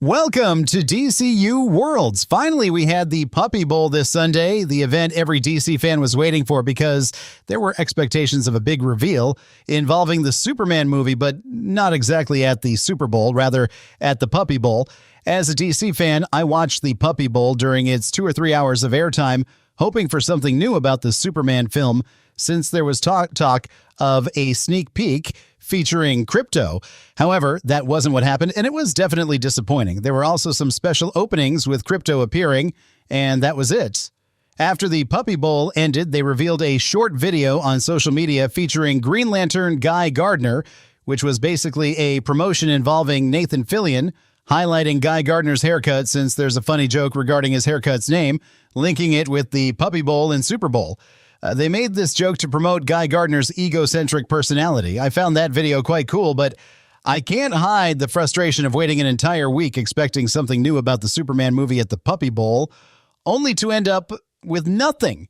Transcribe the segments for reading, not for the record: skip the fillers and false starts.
Welcome to DCU Worlds. Finally, we had the Puppy Bowl this Sunday, the event every DC fan was waiting for because there were expectations of a big reveal involving the Superman movie, but not exactly at the Super Bowl, rather at the Puppy Bowl. As a DC fan, I watched the Puppy Bowl during its 2 or 3 hours of airtime, hoping for something new about the Superman film, since there was talk of a sneak peek featuring Krypto. However, that wasn't what happened, and it was definitely disappointing. There were also some special openings with Krypto appearing, and that was it. After the Puppy Bowl ended, they revealed a short video on social media featuring Green Lantern Guy Gardner, which was basically a promotion involving Nathan Fillion, highlighting Guy Gardner's haircut since there's a funny joke regarding his haircut's name, linking it with the Puppy Bowl and Super Bowl. They made this joke to promote Guy Gardner's egocentric personality. I found that video quite cool, but I can't hide the frustration of waiting an entire week expecting something new about the Superman movie at the Puppy Bowl, only to end up with nothing.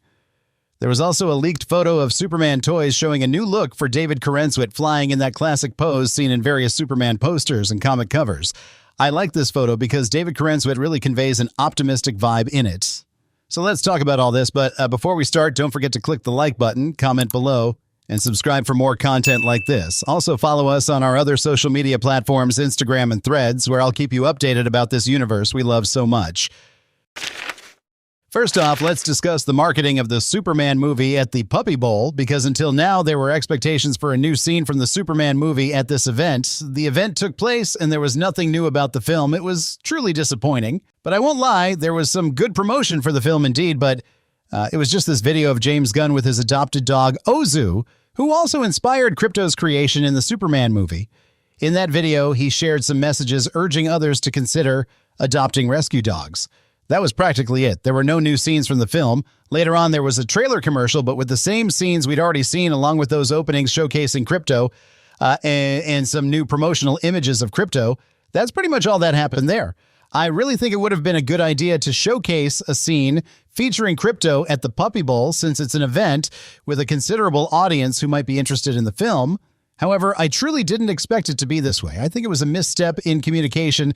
There was also a leaked photo of Superman toys showing a new look for David Corenswet flying in that classic pose seen in various Superman posters and comic covers. I like this photo because David Corenswet really conveys an optimistic vibe in it. So let's talk about all this, but before we start, don't forget to click the like button, comment below, and subscribe for more content like this. Also follow us on our other social media platforms, Instagram and Threads, where I'll keep you updated about this universe we love so much. First off, let's discuss the marketing of the Superman movie at the Puppy Bowl, because until now there were expectations for a new scene from the Superman movie at this event. The event took place and there was nothing new about the film. It was truly disappointing. But I won't lie, there was some good promotion for the film indeed, but it was just this video of James Gunn with his adopted dog, Ozu, who also inspired Krypto's creation in the Superman movie. In that video, he shared some messages urging others to consider adopting rescue dogs. That was practically it. There were no new scenes from the film. Later on, there was a trailer commercial, but with the same scenes we'd already seen, along with those openings showcasing Krypto and some new promotional images of Krypto. That's pretty much all that happened there. I really think it would have been a good idea to showcase a scene featuring Krypto at the Puppy Bowl, since it's an event with a considerable audience who might be interested in the film. However, I truly didn't expect it to be this way. I think it was a misstep in communication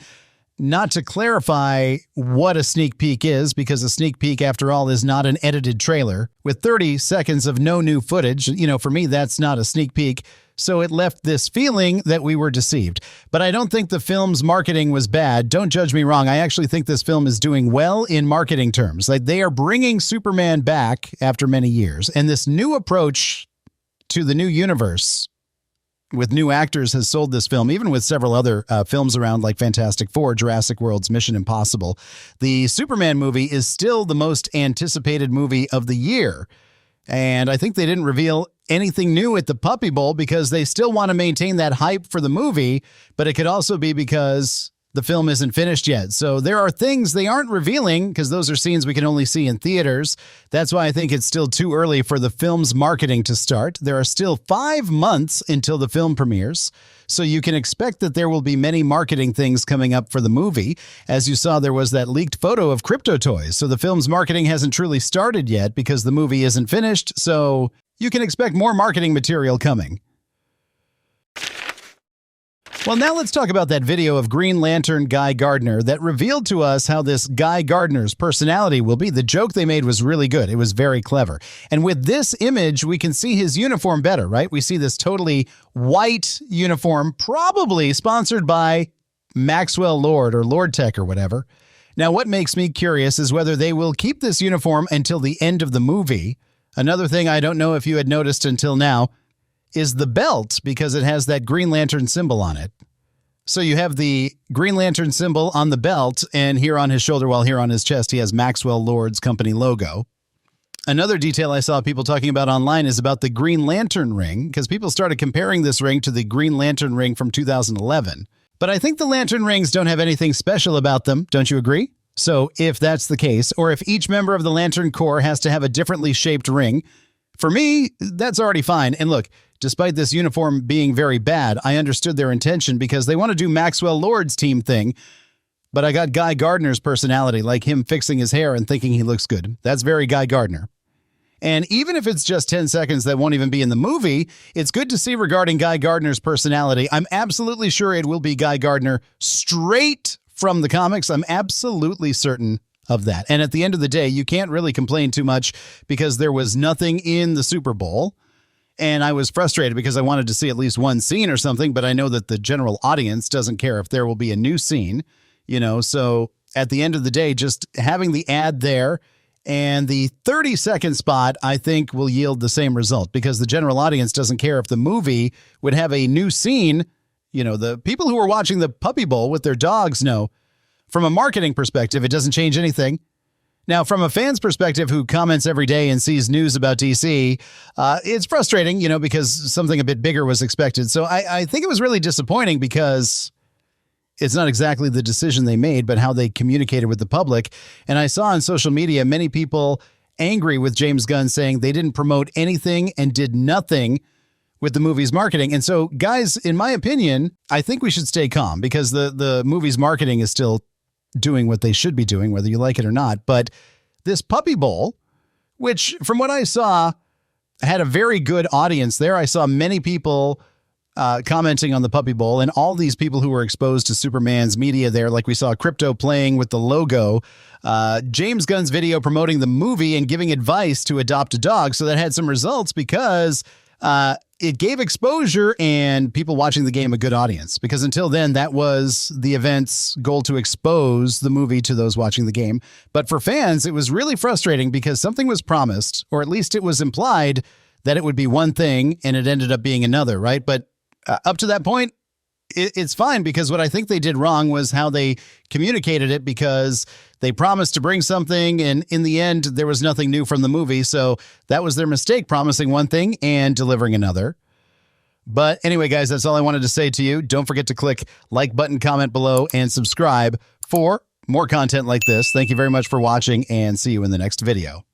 not to clarify what a sneak peek is, because a sneak peek, after all, is not an edited trailer. With 30 seconds of no new footage, for me, that's not a sneak peek. So it left this feeling that we were deceived. But I don't think the film's marketing was bad. Don't judge me wrong. I actually think this film is doing well in marketing terms. Like, they are bringing Superman back after many years. And this new approach to the new universe with new actors has sold this film, even with several other films around like Fantastic Four, Jurassic World's Mission Impossible. The Superman movie is still the most anticipated movie of the year. And I think they didn't reveal anything new at the Puppy Bowl because they still want to maintain that hype for the movie, but it could also be because the film isn't finished yet. So there are things they aren't revealing because those are scenes we can only see in theaters. That's why I think it's still too early for the film's marketing to start. There are still 5 months until the film premieres, so you can expect that there will be many marketing things coming up for the movie. As you saw, there was that leaked photo of Krypto toys, so the film's marketing hasn't truly started yet because the movie isn't finished, so you can expect more marketing material coming. Well, now let's talk about that video of Green Lantern Guy Gardner that revealed to us how this Guy Gardner's personality will be. The joke they made was really good. It was very clever. And with this image, we can see his uniform better, right? We see this totally white uniform, probably sponsored by Maxwell Lord or Lord Tech or whatever. Now, what makes me curious is whether they will keep this uniform until the end of the movie. Another thing I don't know if you had noticed until now is the belt, because it has that Green Lantern symbol on it. So you have the Green Lantern symbol on the belt, and here on his shoulder, while here on his chest, he has Maxwell Lord's company logo. Another detail I saw people talking about online is about the Green Lantern ring, because people started comparing this ring to the Green Lantern ring from 2011. But I think the Lantern rings don't have anything special about them. Don't you agree? So if that's the case, or if each member of the Lantern Corps has to have a differently shaped ring, for me, that's already fine. And look, despite this uniform being very bad, I understood their intention because they want to do Maxwell Lord's team thing. But I got Guy Gardner's personality, like him fixing his hair and thinking he looks good. That's very Guy Gardner. And even if it's just 10 seconds that won't even be in the movie, it's good to see regarding Guy Gardner's personality. I'm absolutely sure it will be Guy Gardner straight from the comics. I'm absolutely certain of that. And at the end of the day, you can't really complain too much because there was nothing in the Super Bowl. And I was frustrated because I wanted to see at least one scene or something, but I know that the general audience doesn't care if there will be a new scene, so at the end of the day, just having the ad there and the 30-second spot, I think, will yield the same result because the general audience doesn't care if the movie would have a new scene. The people who are watching the Puppy Bowl with their dogs know from a marketing perspective, it doesn't change anything. Now, from a fan's perspective who comments every day and sees news about DC, it's frustrating, because something a bit bigger was expected. So I think it was really disappointing because it's not exactly the decision they made, but how they communicated with the public. And I saw on social media many people angry with James Gunn saying they didn't promote anything and did nothing with the movie's marketing. And so, guys, in my opinion, I think we should stay calm because the movie's marketing is still doing what they should be doing, whether you like it or not. But this Puppy Bowl, which from what I saw, had a very good audience there. I saw many people commenting on the Puppy Bowl and all these people who were exposed to Superman's media there. Like we saw Crypto playing with the logo, James Gunn's video promoting the movie and giving advice to adopt a dog. So that had some results because it gave exposure and people watching the game a good audience, because until then, that was the event's goal, to expose the movie to those watching the game. But for fans, it was really frustrating because something was promised, or at least it was implied that it would be one thing and it ended up being another, right? But up to that point, it's fine, because what I think they did wrong was how they communicated it, because they promised to bring something and in the end there was nothing new from the movie. So that was their mistake, promising one thing and delivering another. But anyway, guys, that's all I wanted to say to you. Don't forget to click like button, comment below, and subscribe for more content like this. Thank you very much for watching, and see you in the next video.